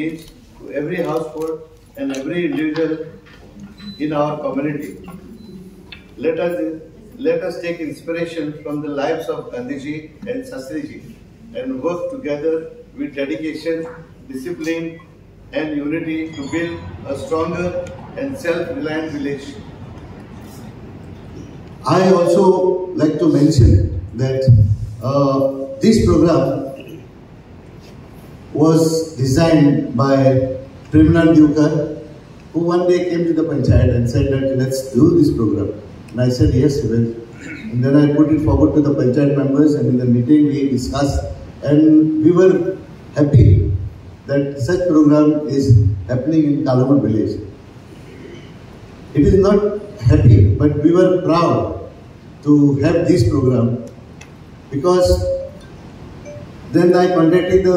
change to every household and every individual in our community. Let us take inspiration from the lives of Gandhiji and Shastriji and work together with dedication, discipline and unity to build a stronger and self-reliant village. I also like to mention that this program was designed by Premanand Divkar, who one day came to the Panchayat and said that let's do this program. And I said yes, we will. And then I put it forward to the Panchayat members, and in the meeting we discussed, and we were happy that such program is happening in Kalamur village. It is not happy, but we were proud to have this program, because then I contacted the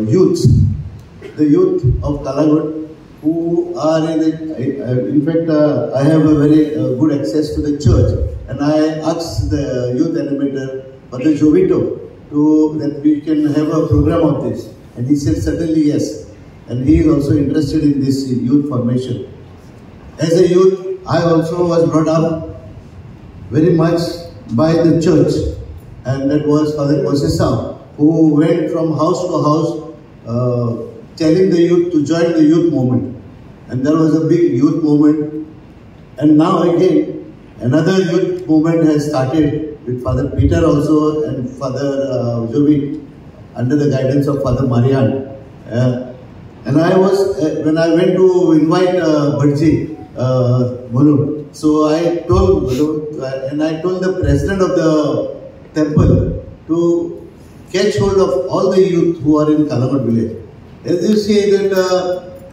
youth of Kalagut, who are in fact, I have a very good access to the church, and I asked the youth animator, Father Jovito, that we can have a program of this, and he said certainly yes, and he is also interested in this youth formation. As a youth, I also was brought up very much by the church, and that was Father Kosesam, who went from house to house telling the youth to join the youth movement. And there was a big youth movement. And now again, another youth movement has started with Father Peter also and Father Jovi under the guidance of Father Marian. And I was, when I went to invite Bhaji, Manu, so I told Manu, and I told the president of the temple to catch hold of all the youth who are in Kalamur village. As you see that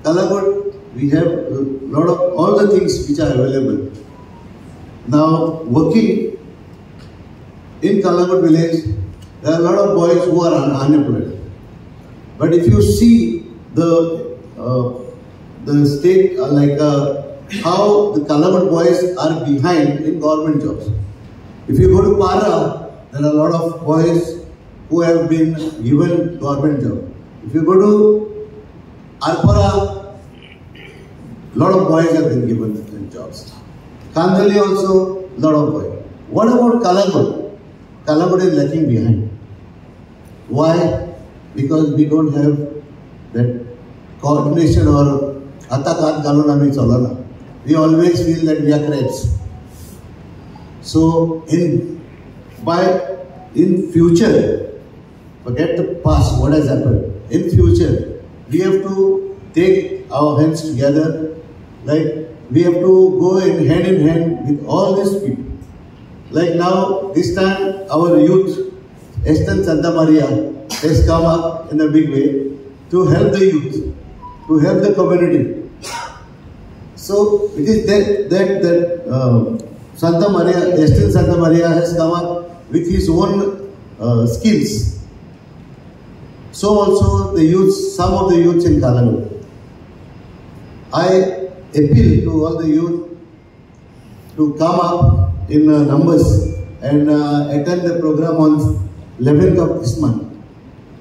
Kalamur, we have a lot of all the things which are available. Now working in Kalamur village, there are a lot of boys who are unemployed. But if you see the state, like how the Kalamur boys are behind in government jobs. If you go to Para, there are a lot of boys who have been given government job. If you go to Alpara, a lot of boys have been given jobs. Kandali also, a lot of boys. What about Kalamur? Kalamur is lacking behind. Why? Because we don't have that coordination or Atakat Galonami Cholana. We always feel that we are crabs. So in future, forget the past, what has happened. In future, we have to take our hands together, like we have to go in hand with all these people. Like now, this time our youth, Eston Santa Maria, has come up in a big way to help the youth, to help the community. So it is that Santa Maria, Eston Santa Maria has come up with his own skills. So also the youth, some of the youths in Kalamur. I appeal to all the youth to come up in numbers and attend the program on 11th of this month.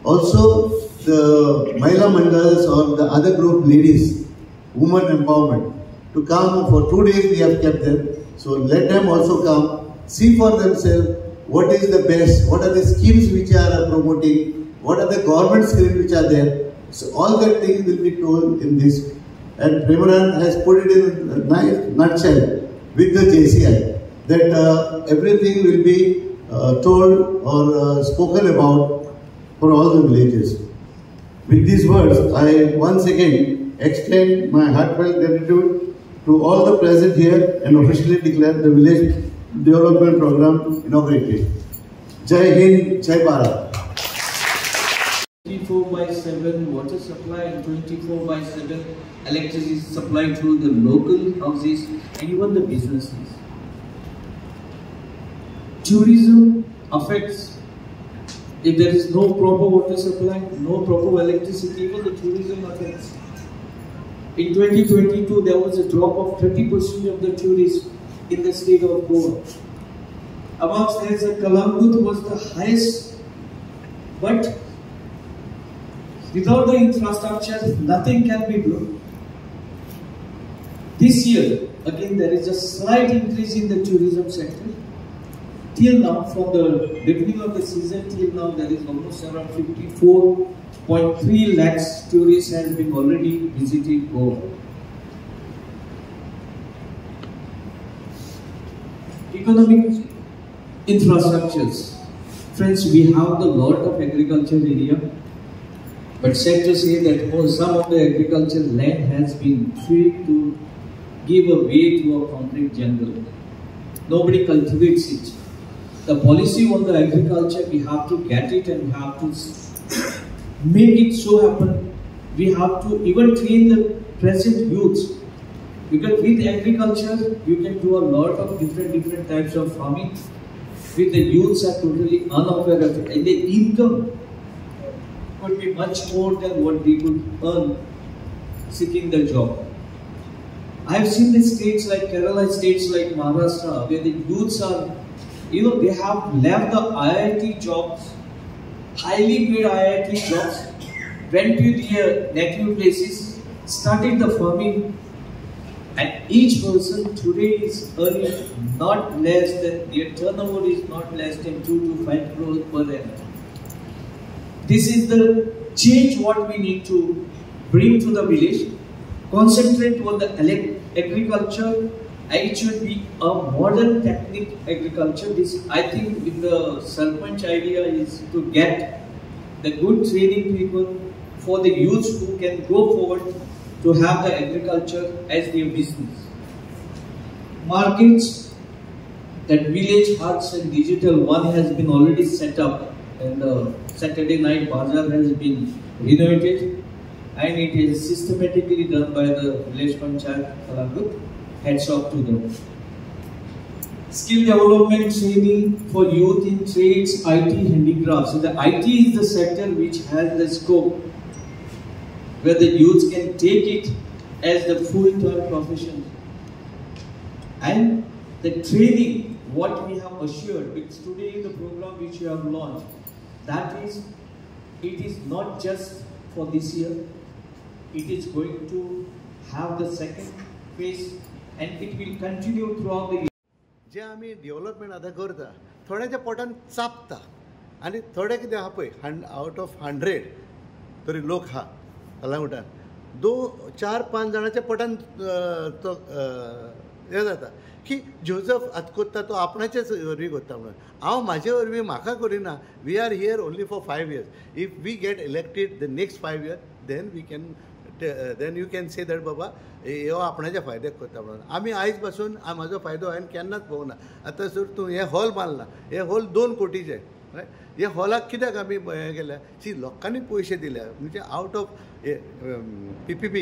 Also, the Mahila Mandals or the other group ladies, women empowerment, to come for 2 days we have kept them. So let them also come, see for themselves what is the best, what are the schemes which are promoting, what are the government schemes which are there. So all that things will be told in this. And Premanand has put it in a nice nutshell with the JCI, that everything will be told or spoken about for all the villages. With these words, I once again extend my heartfelt gratitude to all the present here and officially declare the village development program inaugurated. Jai Hind, Jai Bharat. 24/7 water supply and 24/7 electricity supply through the local houses and even the businesses. Tourism affects, if there is no proper water supply, no proper electricity, even the tourism affects. In 2022, there was a drop of 30% of the tourists in the state of Goa. Amongst these, Kalamgut was the highest, but Without the infrastructure, nothing can be done. This year, again, there is a slight increase in the tourism sector. Till now, from the beginning of the season till now, there is almost around 54.3 lakhs tourists has been already visiting Goa. Economic infrastructures. Friends, we have a lot of agriculture area, but sad to say that some of the agriculture land has been free to give away to a concrete jungle. Nobody cultivates it. The policy on the agriculture, we have to get it and we have to make it so happen. We have to even train the present youths. Because with agriculture, you can do a lot of different types of farming. With the youths are totally unaware of it. And the income could be much more than what they could earn seeking the job. I have seen the states like Kerala, states like Maharashtra, where the youths are, they have left the IIT jobs, highly paid IIT jobs, went to their native places, started the farming, and each person today is earning not less than, their turnover is not less than 2 to 5 crores per annum. This is the change what we need to bring to the village. Concentrate on the agriculture. It should be a modern technique agriculture. This, I think, with the Sarpanch idea is to get the good training people for the youths who can go forward to have the agriculture as their business. Markets, that village huts and digital one has been already set up, and Saturday night bazaar has been renovated, and it is systematically done by the village panchayat Kalagut. Heads off to them. Skill development training for youth in trades, IT, handicrafts. So the IT is the sector which has the scope where the youth can take it as the full-time profession. And the training, what we have assured, because today the program which we have launched, that is, it is not just for this year, it is going to have the second phase and it will continue throughout the year. जे आम्ही development आता करता थोड्याच्या पोटान चापता आनी थोडे कितें आहा पळय out of 100 तरी लोक हा कलांगुटान 4-5 जाणांच्या पोटान हें जाता की जोझफ आतां कोत्ता तो आपणाचेच वरवीं कोत्ता म्हणून हांव म्हाजे वरवीं म्हाका करिना we are here only for 5 years if we get elected the next 5 years then you can say that बाबा ह्यो आपणाच्या फायद्याक करता म्हणून आमी आयज पासून म्हाजो फायदो हांवें केन्नाच पळोवना आतां जर तूं हे हॉल बांदला हे हॉल 2 कोटीचे हे हॉलाक कित्याक आमी हें केल्या सी लोकांनी पयशे दिल्या म्हणजे आउट ऑफ PPP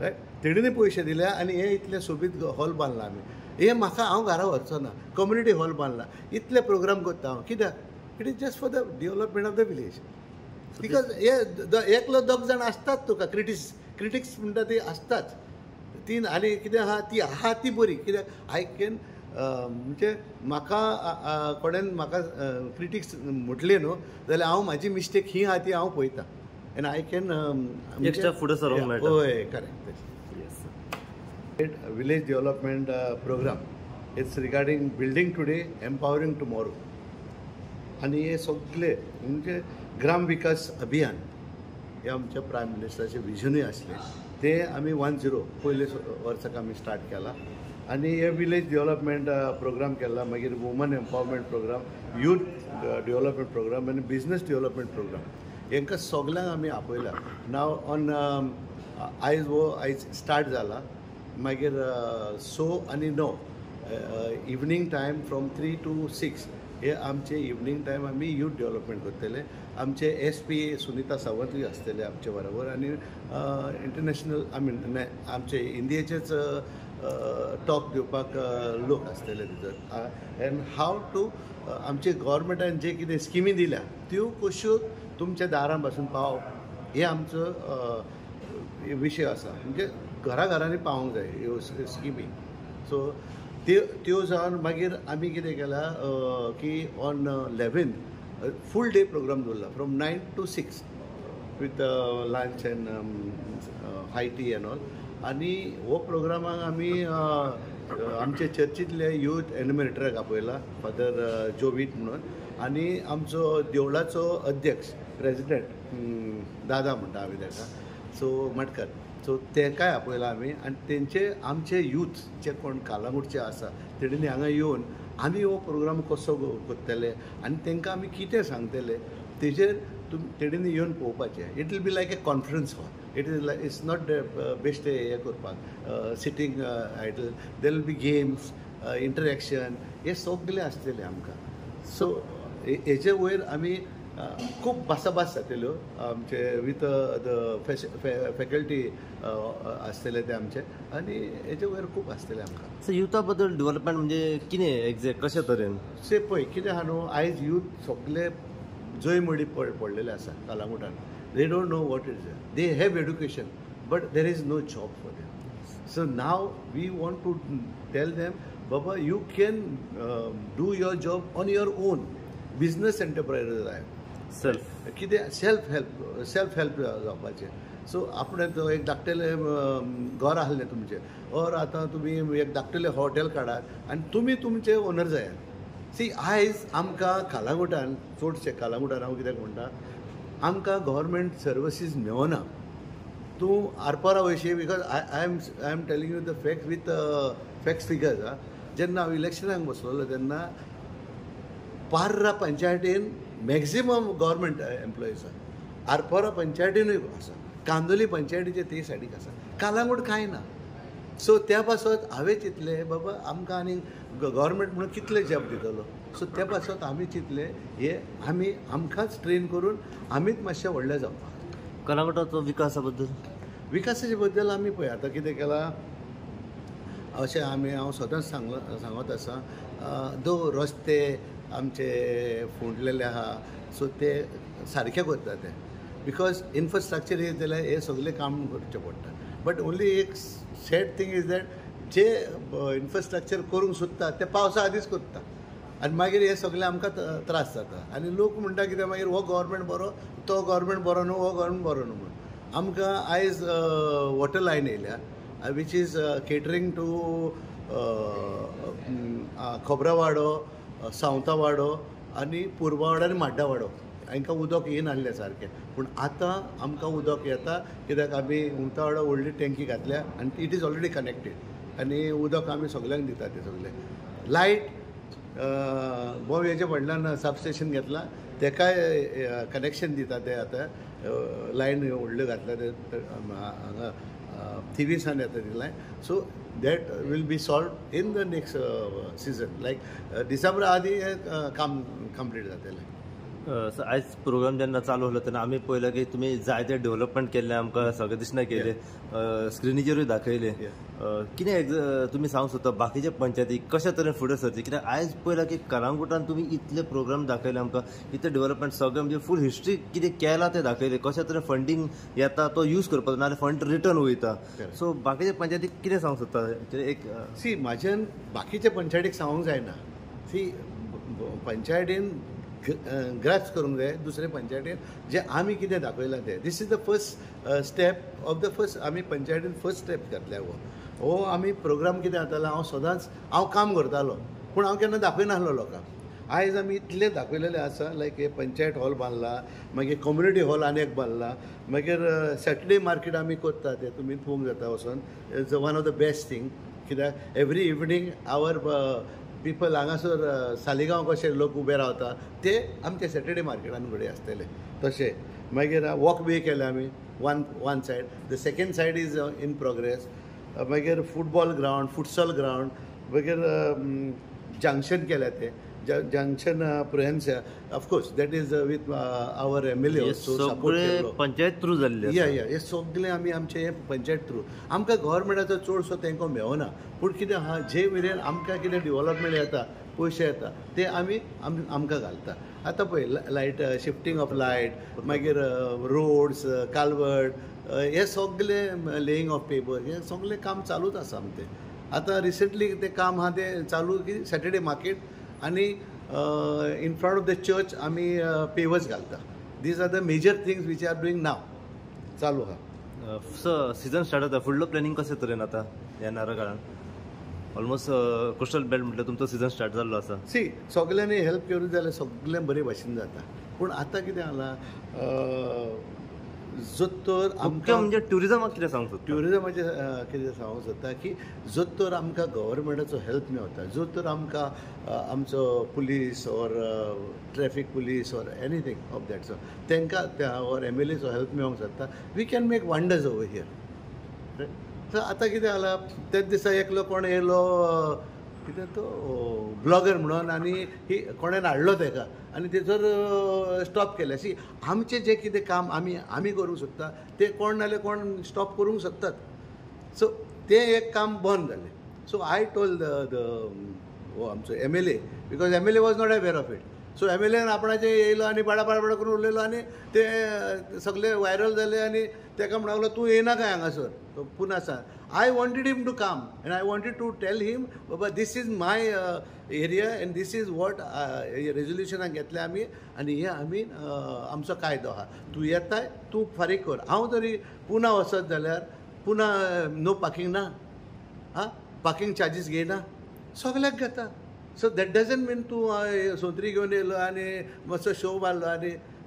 रायट तेणींनी पयशे दिल्या आनी हे इतले सोबीत हॉल बांदला आमी हे म्हाका हांव घरा व्हरचो ना कम्युनिटी हॉल बांदला इतले प्रोग्राम करता हांव कित्याक it is just for the development of the village because हे एकलो 2 जाण आसतात तुका क्रिटिक्स म्हणटा ती आसताच ती आनी कितें आहा ती आहा ती बरी कित्याक आय कॅन म्हणजे म्हाका कोणेन म्हाका क्रिटिक्स म्हटले न्हू जाल्यार हांव म्हाजी मिस्टेक ही आहा ती हांव पळयतां एन आय कॅन एक्स्ट्रा फुडें सरोंक मेळटा हय correct village development programme it's regarding building today empowering tomorrow आनी हे सगळे म्हणजे ग्राम विकास अभियान हे आमच्या प्रायम मिनिस्टराचे विजनूय आसले ते आमी 10 पयले वर्साक आमी स्टार्ट केला आनी हे विलेज डेव्हलपमेंट प्रोग्राम केला मागीर woman empowerment program youth development program आनी बिजनस डेव्हलपमेंट प्रोग्राम हांकां सगल्यांक आमी आपयला नाव ऑन आयज स्टार्ट जाला मागीर 6 आनी 9 इवनिंग टायम फ्रॉम 3 to 6 हे आमचे इवनिंग टायम आमी यूथ डेव्हलपमेंट करतले आमचे SP सुनीता सावंतूय आसतले आमचे बरोबर आनी इंटरनॅशनल आमचे इंडियेचेच टॉक दिवपाक लोक आसतले भितर एंड हाव टू आमचे गव्हर्मेंटान जे कितें स्किमी दिल्या त्यो कश्यो तुमच्या दारां पासून पावप हे आमचो विशय आसा म्हणजे घरांनी पावोंक जाय ह्यो स्किमी सो त्यो जावन मागीर आमी कितें केला की ऑन 11 फूल डे प्रोग्राम दवरला from 9 to 6 with lunch and high tea and all. आणि हो प्रोग्रामाक आमी आमचे चर्चीतले यूथ एनिमेटराक आपयला फादर जोवीट म्हणून आनी आमचो देवळाचो अध्यक्ष प्रेसिडेंट दादा म्हणटा आमी ताका सो मटकर सो तेकाय आपयला आमी आनी तेंचे आमचे यूथ जे कोण कालांगूटचे आसा तेणीं हांगा येवन आमी हो प्रोग्राम कसो करतले आनी तांकां आमी कितें सांगतले तेजेर तेणींनी येवन पळोवपाचें it will be like a conference hall it is like it's not बेश्टे हें करपाक sitting idle there will be games interaction हे सगळें आसतलें आमकां सो हेजे वयर आमी खूब भासाभास जातल्यो आमचे विथ द फॅकल्टी आसतले ते आमचे आनी हेजे वयर खूब आसतलें आमकां सो युथा बद्दल डेव्हलपमेंट म्हणजे कितें एग्जॅक्ट कशा तरेन से पळय कितें आहा न्हू आयज यूथ सगळे जंय मडी पडलेले आसा कालांगुटान they don't know what is they have education but there is no job for them so now we want to tell them बाबा you can do your job on your own business enterprise जाय self कितें self help जावपाचें so आपण एक धाकटेलें घर आहलें तुमचें और आतां तुमी एक धाकटेलें हॉटेल काडात आनी तुमी तुमचे ओनर जायात सी आयज आमकां कालांगुटान चडशे कालांगुटान हांव कित्याक म्हणटा आमकां गव्हर्मेंट सर्विसीस मेळना तूं आरपारा वयशी because I am telling you the fact with facts figures जेन्ना हांव इलेक्शनाक बसलोलो तेन्ना पार्रा पंचायतीन मॅक्झिमम गव्हर्मेंट एम्प्लॉईज आसा आरपोरा पंचायतीनूय आसा कांदोली पंचायतीचे ते सायडीक आसा कालांगूट कांय ना सो त्या पासत हांवें चिंतलें बाबा आमकां आनी गव्हर्मेंट म्हणून कितले जॉब दितलो सो त्या पासत आमी चिंतलें हे आमी आमकांच ट्रेन करून आमीच मातशें व्हडले जावपाक कालांगुटाचो विकासा बद्दल विकासाच्या बद्दल आमी पळय आतां कितें केलां अशें हांव सदांच सांगत आसा दो रस्ते आमचे फोंडलेले आहा सो ते सारके करता ते बिकॉज इन्फ्रास्ट्रक्चर येत जाल्यार हे सगळें काम करचें पडटा बट ओन्ली एक sad thing is that J infrastructure करूंक सोदता ते पावसा आदींच करता आनी मागीर हे सगळें आमकां त्रास जाता आनी लोक म्हणटा कितें मागीर हो गव्हर्मेंट बरो तो गव्हर्मेंट बरो न्हू हो गव्हर्मेंट बरो न्हू म्हणून आमकां आयज वॉटर लायन येयल्या वीच इज केटरींग टू खोबरावाडो सावंतावाडो आनी पुर्वावाडो आनी माड्डावाडो हांकां उदक येयन आसलें सारकें पूण आतां आमकां उदक येता कित्याक आमी उंतावाडो व्हडली टँकी घातल्या आनी इट इज ऑलरेडी कनेक्टेड आनी उदक आमी सगल्यांक दिता तें सगळें लायट बोव हेजे व्हडल्यान सबस्टेशन घेतलां तेकाय कनेक्शन दिता ते आतां लायन व्हडल्यो घातल्या ते हांगा थिवीसान येता ती line so that will be solved in the next season like डिसेंबरा आदी काम कंप्लीट जातलें सो आयज प्रोग्राम जेन्ना चालू आसलो तेन्ना आमी पळयलें की तुमी जायते डेव्हलपमेंट केल्लें आमकां सगळें दिसना केलें स्क्रिनीचेरूय दाखयलें कितें तुमी सांगूंक सोदता बाकीचे पंचायती कशा तरेन फुडें सरची कित्याक आयज पळयलां की कलांगुटान तुमी इतले प्रोग्राम दाखयले आमकां इतले डेव्हलपमेंट सगळें म्हणजे फूल हिस्ट्री कितें केलां तें दाखयलें कशा तरेन फंडींग येता तो यूज करपाचो नाजाल्यार फंड रिटर्न वयता सो बाकीचे पंचायतीक कितें सांगूंक सोदता एक सी म्हाज्यान बाकीच्या पंचायतीक सांगूंक जायना सी पंचायतीन ग्रास्प करूंक जाय दुसरे पंचायतीन जे आमी कितें दाखयलां तें this is the first step of the first आमी पंचायतीन फर्स्ट स्टेप घातल्या हो आमी प्रोग्राम कितें जातालो हांव सदांच हांव काम करतालो पूण हांव केन्ना दाखयनासलो लोकांक आयज आमी इतले दाखयलेले आसा लायक हे पंचायत हॉल बांदला मागीर कम्युनिटी हॉल आनी एक बांदला मागीर सॅटर्डे मार्केट आमी करता तें तुमी पळोवंक जाता वचोन it's one of the best thing कित्याक एवरी इवनिंग आवर पीपल हांगासर सालिगांव कशे लोक उबे रावता ते आमचे सॅटर्डे मार्केटान फुडें आसतले तशें मागीर वॉक वे केले आमी one side the second side is in progress मागीर फुटबॉल ग्रावंड फुटसॉल ग्रावंड मागीर जंक्शन केल्या ते जंक्शन प्रुहेन्स of course that is with our MLA सगळे पंचायत थ्रू जाल्ले या हे सगळे आमी आमचे पंचायत थ्रू आमकां गव्हर्मेंटाचो चडसो तांकां मेळना पूण कितें आहा जे मेरेन आमकां कितें डेव्हलपमेंट येता पयशे येता ते आमी आमकां घालता आतां पळय लायट शिफ्टींग ऑफ लायट मागीर रोड्स कालवर्ट हे सगळे लेईंग ऑफ पेपर हे सगळें काम चालूच आसा आमचें आतां रिसंटली तें काम आहा तें चालू की सॅटर्डे मार्केट आनी in front of the church आमी पेवर्स घालता These are the major things which are doing now. चालू हा. सीझन स्टार्ट जाता फुडलो प्लॅनिंग कशें तरेन आतां येणाऱ्या काळान ऑलमोस्ट कोस्टल बेल्ट म्हटल्यार तुमचो सीझन स्टार्ट जाल्लो आसा. सी सगल्यांनी हेल्प केली जाल्यार सगळें बरे भाशेन जाता. पूण आतां कितें जाला जोतर मुख्य म्हणजे ट्युरिजमाक कितें सांगूंक सोदता? ट्युरिजमाचें कितें सांगूंक सोदता की जो तर आमकां गव्हर्मेंटाचो हेल्प मेळटा, जो तर आमकां आमचो police or traffic police or anything of that so तांकां ऑर MLAचो हेल्प मेळोंक शकता, we can make wonders over here. तर आतां कितें जाला तेच दिसा एकलो कोण येयलो कितें तो ब्लॉगर म्हणून आनी ही कोणेन हाडलो ताका आनी थंयसर स्टॉप केलें. सी आमचें जें कितें काम आमी करूंक शकता तें कोण नाल्यार कोण स्टॉप करूंक शकतात. सो तें एक काम बंद जालें. सो आय टोल्ड आमचो MLA because MLA was not aware of it. So MLAन आपणाचें येयलो आनी बाडा करून उलयलो आनी ते सगळे व्हायरल जाले आनी ताका म्हणूंक लागलो तूं येना काय हांगासर पुनासान. I wanted him to come and I wanted to tell him Baba this is my area and this is what resolution घेतले आमी आनी हे आमी आमचो कायदो आहा. तूं येताय तूं फारीक कर. हांव तरी पुना वचत जाल्यार पुना नो पार्किंग ना, पार्किंग चार्जीस घेयना, सगल्याक घेता. सो दॅट डजंट मीन तूं सोत्री घेवन येयलो आनी मातसो शो मारलो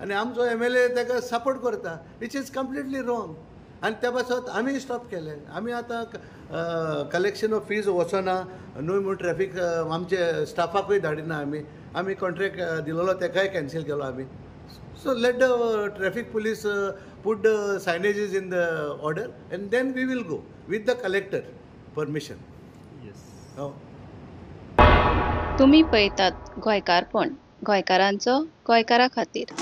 आनी आमचो MLA ताका सपोर्ट करता, विच इज कम्प्लिटली रॉंग. आनी त्या पासत आमी स्टॉप केले. आमी आतां कलेक्शन ऑफ फीज वचना न्हू म्हूण ट्रॅफीक आमचे स्टाफाकूय धाडिना आमी कॉन्ट्रॅक्ट दिलोलो ताकाय कॅन्सील केलो आमी. So let the traffic police put the signages in the order and then we will go with the collector permission. Yes. Oh. तुम्ही पळयतात गोंयकारपण, गोंयकारांचो गोंयकारा खातीर.